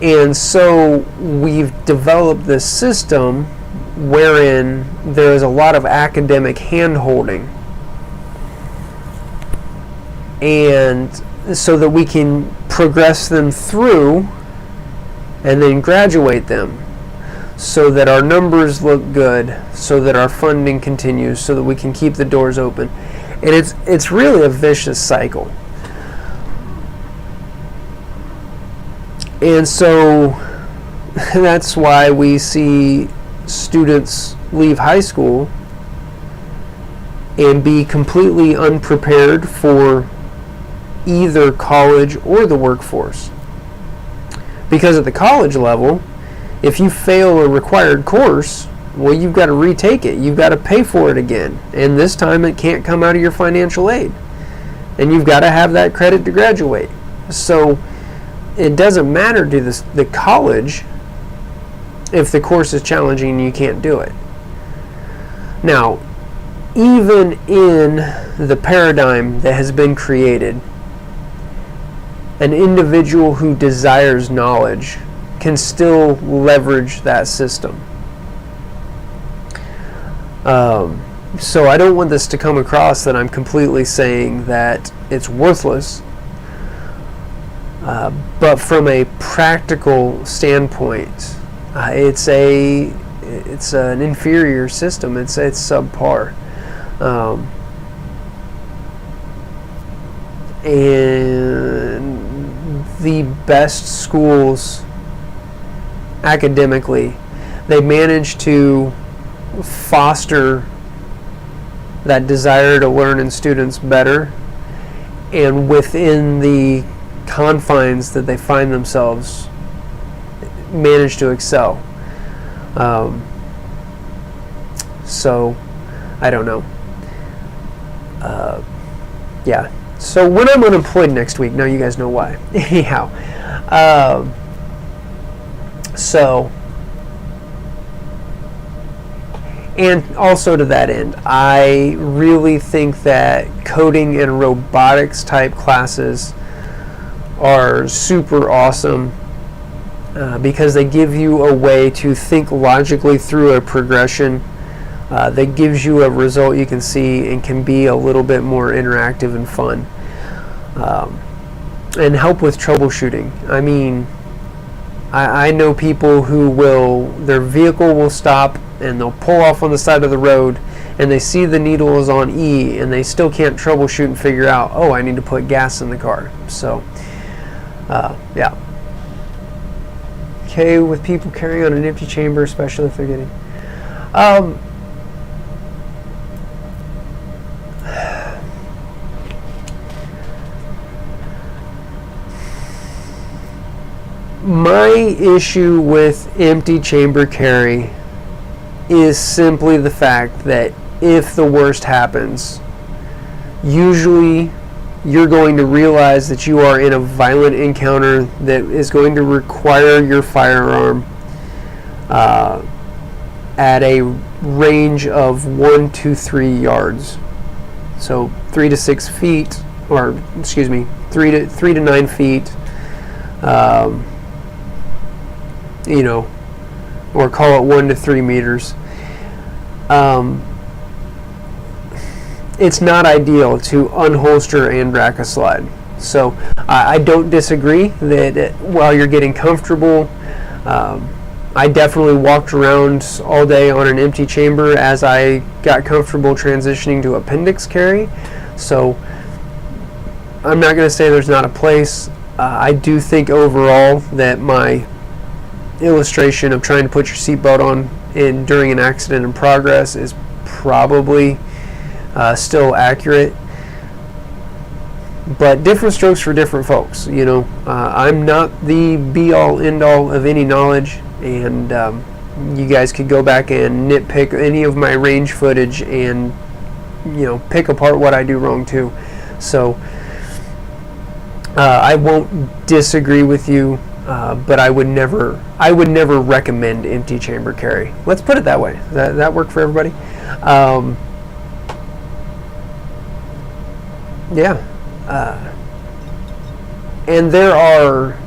And so we've developed this system wherein there is a lot of academic hand-holding, and so that we can progress them through and then graduate them, so that our numbers look good, so that our funding continues, so that we can keep the doors open. And it's really a vicious cycle. And so that's why we see students leave high school and be completely unprepared for either college or the workforce. Because at the college level, if you fail a required course, well, you've got to retake it. You've got to pay for it again. And this time it can't come out of your financial aid. And you've got to have that credit to graduate. So it doesn't matter to the college if the course is challenging and you can't do it. Now, even in the paradigm that has been created, an individual who desires knowledge can still leverage that system. So I don't want this to come across that I'm completely saying that it's worthless. But from a practical standpoint, it's an inferior system. It's subpar, and the best schools academically, they manage to foster that desire to learn in students better, and within the confines that they find themselves, manage to excel. So I don't know. Yeah. So when I'm unemployed next week, now you guys know why. Anyhow, so, and also to that end, I really think that coding and robotics type classes are super awesome, because they give you a way to think logically through a progression that gives you a result you can see and can be a little bit more interactive and fun, and help with troubleshooting. I mean, I know people who their vehicle will stop and they'll pull off on the side of the road and they see the needle is on E and they still can't troubleshoot and figure out, oh, I need to put gas in the car. So yeah. Okay with people carrying on an empty chamber, especially if they're getting my issue with empty chamber carry is simply the fact that if the worst happens, usually you're going to realize that you are in a violent encounter that is going to require your firearm at a range of 1 to 3 yards. So 3 to 6 feet, or excuse me, 3 to 9 feet, you know, or call it 1 to 3 meters. It's not ideal to unholster and rack a slide. So I don't disagree that while you're getting comfortable, I definitely walked around all day on an empty chamber as I got comfortable transitioning to appendix carry. So I'm not going to say there's not a place. I do think overall that my illustration of trying to put your seatbelt on during an accident in progress is probably still accurate. But different strokes for different folks. You know, I'm not the be-all, end-all of any knowledge, and you guys could go back and nitpick any of my range footage and, you know, pick apart what I do wrong too. So I won't disagree with you, but I would never recommend empty chamber carry. Let's put it that way. That work for everybody? Yeah. And there are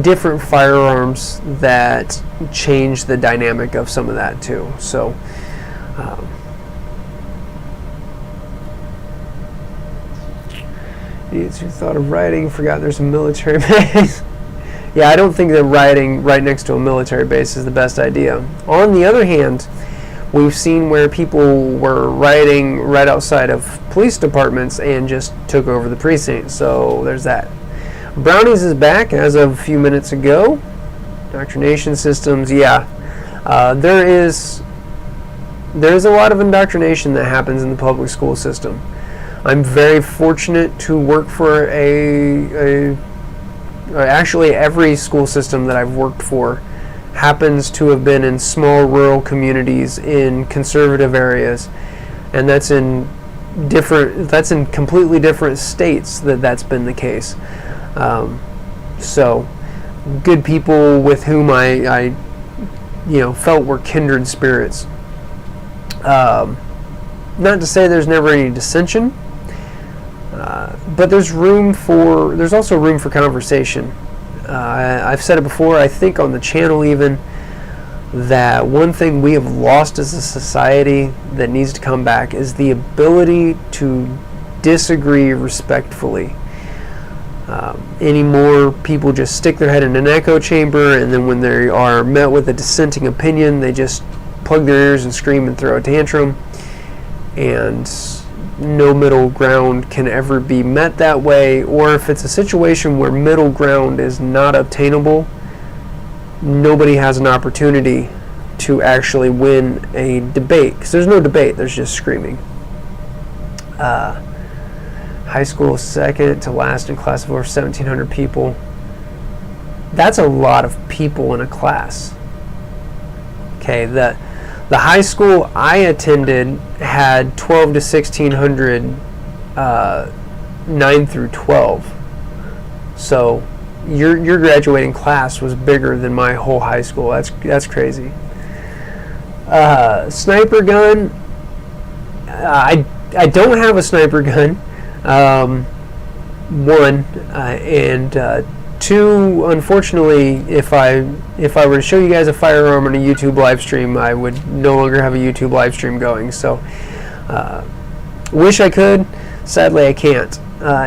different firearms that change the dynamic of some of that too. So idiots who thought of rioting forgot there's a military base. Yeah, I don't think that rioting right next to a military base is the best idea. On the other hand, we've seen where people were rioting right outside of police departments and just took over the precinct. So there's that. Brownies is back as of a few minutes ago. Indoctrination systems, yeah. There's a lot of indoctrination that happens in the public school system. I'm very fortunate to work for actually every school system that I've worked for happens to have been in small rural communities in conservative areas, and that's in completely different states that's been the case. So good people with whom I felt were kindred spirits. Not to say there's never any dissension, but there's also room for conversation. I've said it before, I think on the channel even, that one thing we have lost as a society that needs to come back is the ability to disagree respectfully. Anymore, people just stick their head in an echo chamber, and then when they are met with a dissenting opinion, they just plug their ears and scream and throw a tantrum, and no middle ground can ever be met that way. Or if it's a situation where middle ground is not obtainable, nobody has an opportunity to actually win a debate, because there's no debate, there's just screaming. High school second to last in class of over 1,700 people. That's a lot of people in a class. Okay, the high school I attended had 12 to 1,600 9 through 12. So your graduating class was bigger than my whole high school. That's crazy. Sniper gun. I don't have a sniper gun. One, and two, unfortunately, if I were to show you guys a firearm on a YouTube live stream, I would no longer have a YouTube live stream going. So wish I could, sadly I can't.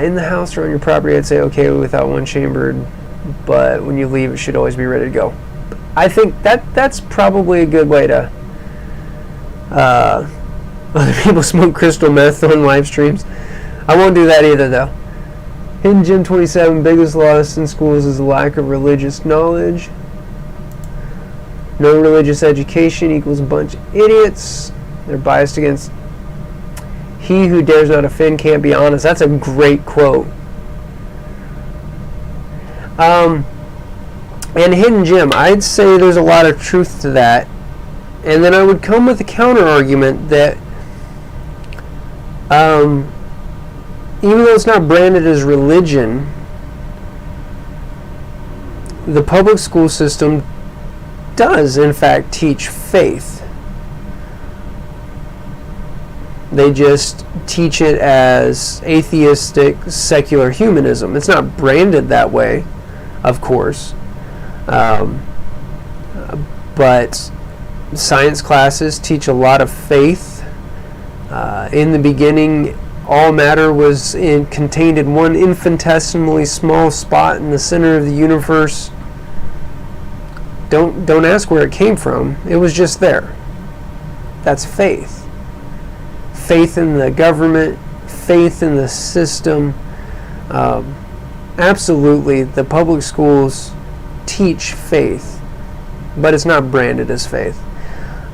In the house or on your property, I'd say okay without one chambered, but when you leave, it should always be ready to go. I think that's probably a good way to other people smoke crystal meth on live streams. I won't do that either, though. Hidden Gem 27, biggest loss in schools is the lack of religious knowledge. No religious education equals a bunch of idiots. They're biased against. He who dares not offend can't be honest. That's a great quote. And Hidden Gem, I'd say there's a lot of truth to that. And then I would come with a counter argument that even though it's not branded as religion, the public school system does in fact teach faith. They just teach it as atheistic secular humanism. It's not branded that way, of course, but science classes teach a lot of faith. In the beginning, all matter was contained in one infinitesimally small spot in the center of the universe. Don't ask where it came from. It was just there. That's faith. Faith in the government, faith in the system. Absolutely, the public schools teach faith, but it's not branded as faith.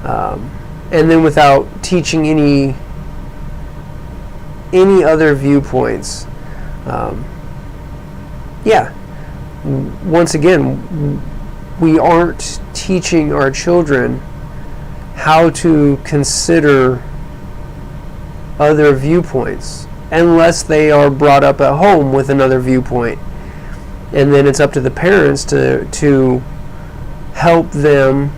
And then without teaching any other viewpoints, once again, we aren't teaching our children how to consider other viewpoints unless they are brought up at home with another viewpoint. And then it's up to the parents to help them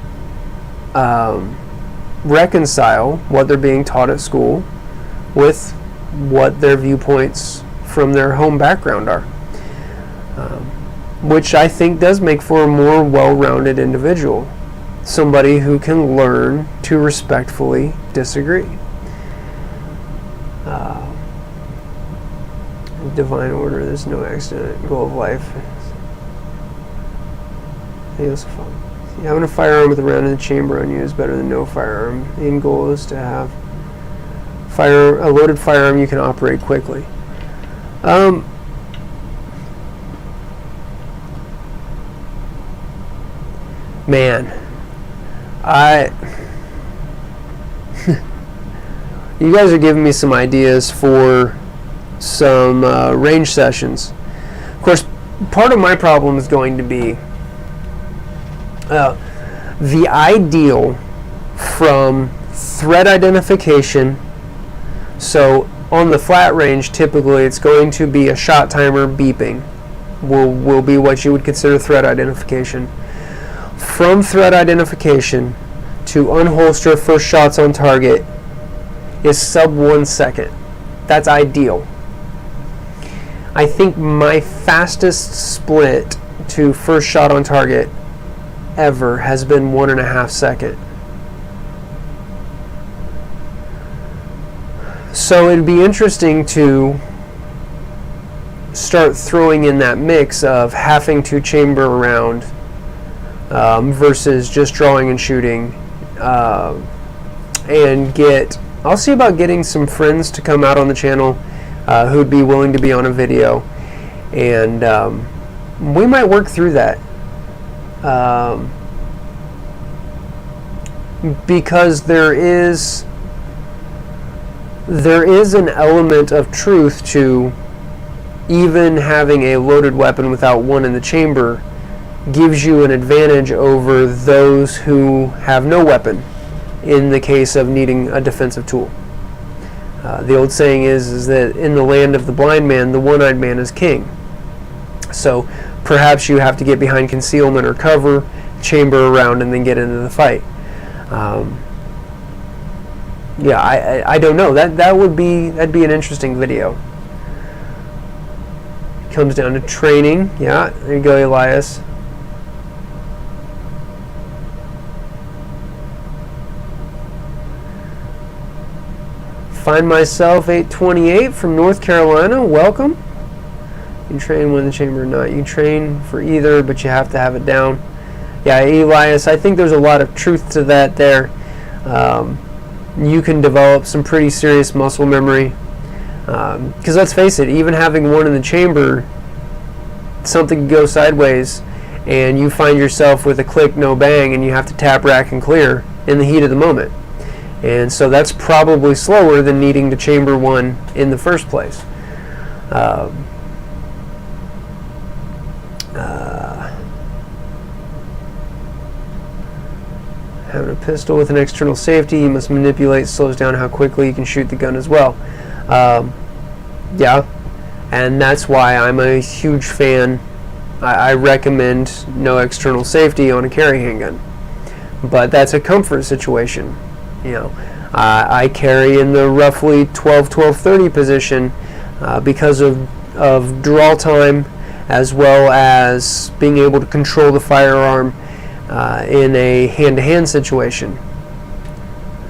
reconcile what they're being taught at school with what their viewpoints from their home background are, which I think does make for a more well-rounded individual, somebody who can learn to respectfully disagree. Divine order, there's no accident, goal of life. Having a firearm with a round in the chamber on you is better than no firearm. The end goal is to have a loaded firearm you can operate quickly. Man, you guys are giving me some ideas for some range sessions. Of course, part of my problem is going to be the ideal from threat identification. So on the flat range, typically it's going to be a shot timer beeping will be what you would consider threat identification. From threat identification to unholster first shots on target is sub 1 second. That's ideal. I think my fastest split to first shot on target ever has been 1.5 seconds. So it'd be interesting to start throwing in that mix of having to chamber around versus just drawing and shooting, and I'll see about getting some friends to come out on the channel who'd be willing to be on a video, and we might work through that, because there is an element of truth to even having a loaded weapon without one in the chamber gives you an advantage over those who have no weapon in the case of needing a defensive tool. The old saying is that in the land of the blind man, the one-eyed man is king. So perhaps you have to get behind concealment or cover, chamber around, and then get into the fight. I don't know. That'd be an interesting video. Comes down to training. Yeah, there you go, Elias. Find myself 828 from North Carolina. Welcome. You can train when in the chamber or not. You can train for either, but you have to have it down. Yeah, Elias, I think there's a lot of truth to that there. You can develop some pretty serious muscle memory. Because let's face it, even having one in the chamber, something can go sideways, and you find yourself with a click, no bang, and you have to tap, rack, and clear in the heat of the moment. And so that's probably slower than needing to chamber one in the first place. Having a pistol with an external safety, you must manipulate, slows down how quickly you can shoot the gun as well. Yeah, and that's why I'm a huge fan. I recommend no external safety on a carry handgun, but that's a comfort situation. You know, I carry in the roughly 12-12-30 position because of draw time, as well as being able to control the firearm in a hand-to-hand situation.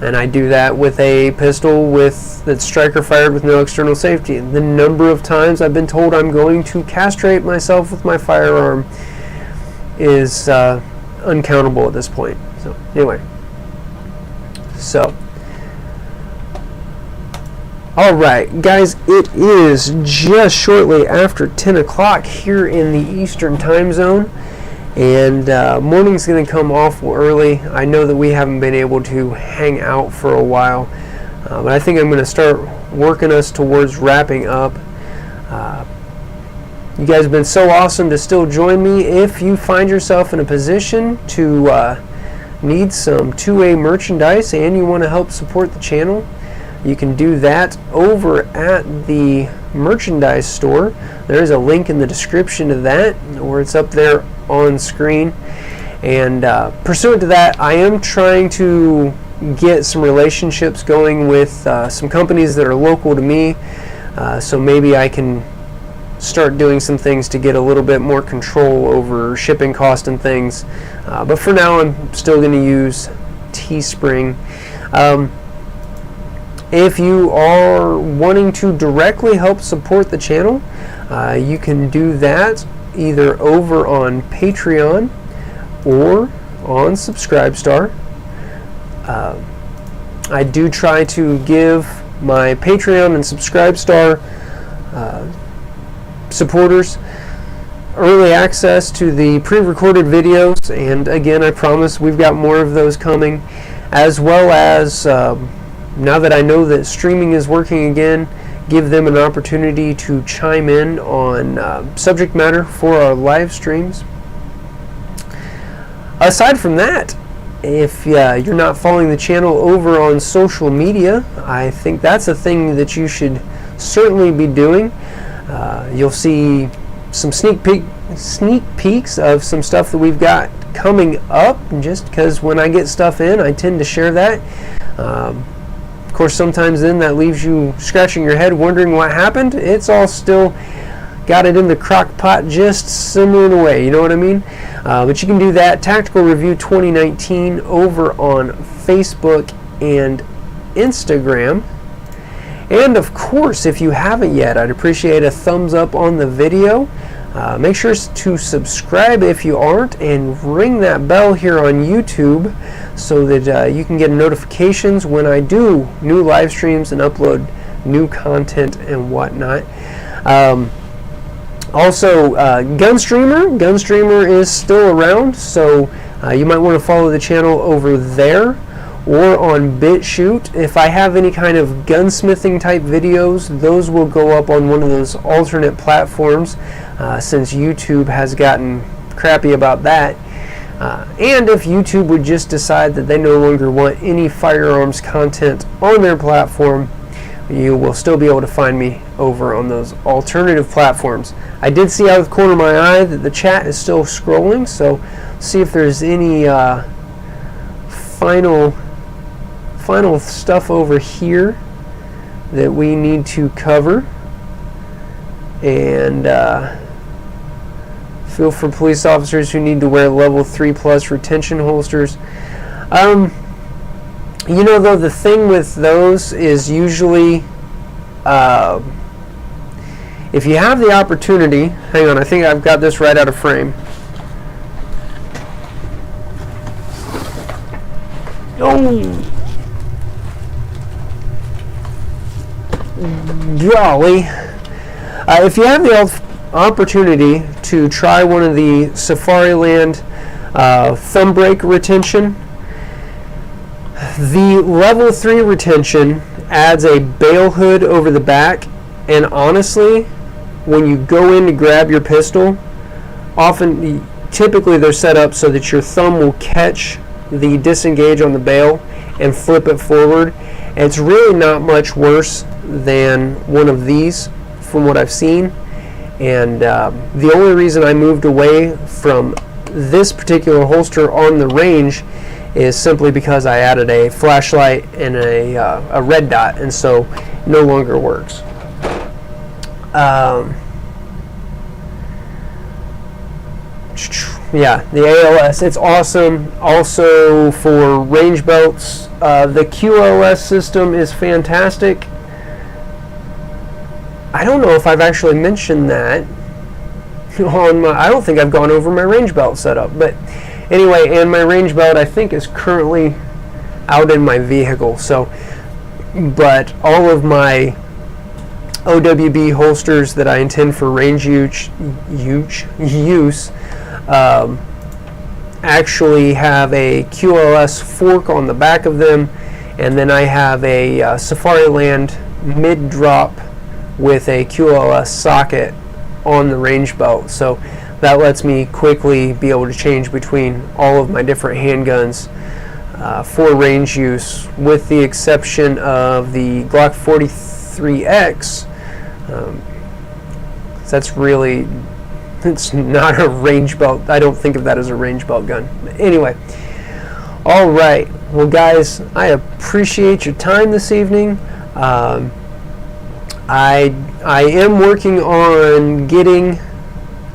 And I do that with a pistol that's striker fired with no external safety. And the number of times I've been told I'm going to castrate myself with my firearm is uncountable at this point. So anyway, Alright guys, it is just shortly after 10 o'clock here in the Eastern time zone, and morning's going to come awful early. I know that we haven't been able to hang out for a while, but I think I'm going to start working us towards wrapping up. You guys have been so awesome to still join me. If you find yourself in a position to need some 2A merchandise and you want to help support the channel, you can do that over at the merchandise store. There is a link in the description to that, or it's up there on screen. And pursuant to that, I am trying to get some relationships going with some companies that are local to me, so maybe I can start doing some things to get a little bit more control over shipping cost and things. But for now, I'm still going to use Teespring. If you are wanting to directly help support the channel, you can do that either over on Patreon or on Subscribestar. I do try to give my Patreon and Subscribestar supporters early access to the pre-recorded videos, and again, I promise we've got more of those coming, as well as now that I know that streaming is working again, give them an opportunity to chime in on subject matter for our live streams. Aside from that, if you're not following the channel over on social media, I think that's a thing that you should certainly be doing. You'll see some sneak peeks of some stuff that we've got coming up, just because when I get stuff in, I tend to share that. Of course, sometimes then that leaves you scratching your head wondering what happened. It's all still got it in the crock pot, just simmering away, you know what I mean? But you can do that, Tactical Review 2019, over on Facebook and Instagram. And of course, if you haven't yet, I'd appreciate a thumbs up on the video. Make sure to subscribe if you aren't, and ring that bell here on YouTube so that you can get notifications when I do new live streams and upload new content and whatnot. Also, Gunstreamer is still around, so you might want to follow the channel over there, or on BitChute. If I have any kind of gunsmithing type videos, those will go up on one of those alternate platforms, since YouTube has gotten crappy about that. And if YouTube would just decide that they no longer want any firearms content on their platform, you will still be able to find me over on those alternative platforms. I did see out of the corner of my eye that the chat is still scrolling, so see if there's any final stuff over here that we need to cover. And feel for police officers who need to wear level 3+ retention holsters. You know, though, the thing with those is usually if you have the opportunity, hang on, I think I've got this right out of frame. Oh, golly. If you have the opportunity to try one of the Safariland thumb brake retention, the level 3 retention adds a bail hood over the back, and honestly, when you go in to grab your pistol, typically they're set up so that your thumb will catch the disengage on the bail and flip it forward. And it's really not much worse than one of these from what I've seen. And the only reason I moved away from this particular holster on the range is simply because I added a flashlight and a red dot, and so no longer works. Yeah, the ALS, it's awesome. Also for range belts, the QLS system is fantastic. I don't know if I've actually mentioned that on my, I don't think I've gone over my range belt setup, but anyway, and my range belt I think is currently out in my vehicle. So, but all of my OWB holsters that I intend for range use actually have a QLS fork on the back of them, and then I have a Safariland mid-drop with a QLS socket on the range belt. So that lets me quickly be able to change between all of my different handguns for range use, with the exception of the Glock 43X. That's really, it's not a range belt. I don't think of that as a range belt gun. Anyway, all right. Well, guys, I appreciate your time this evening. I am working on getting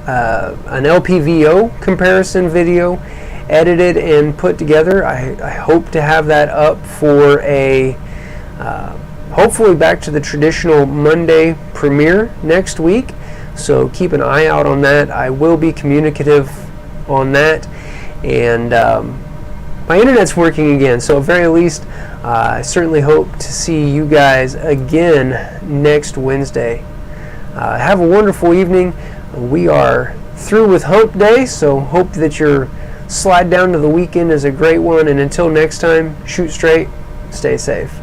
an LPVO comparison video edited and put together. I hope to have that up for a hopefully back to the traditional Monday premiere next week. So keep an eye out on that. I will be communicative on that, and my internet's working again, so at very least I certainly hope to see you guys again next Wednesday. Have a wonderful evening. We are through with Hump Day, so hope that your slide down to the weekend is a great one, and until next time, shoot straight, stay safe.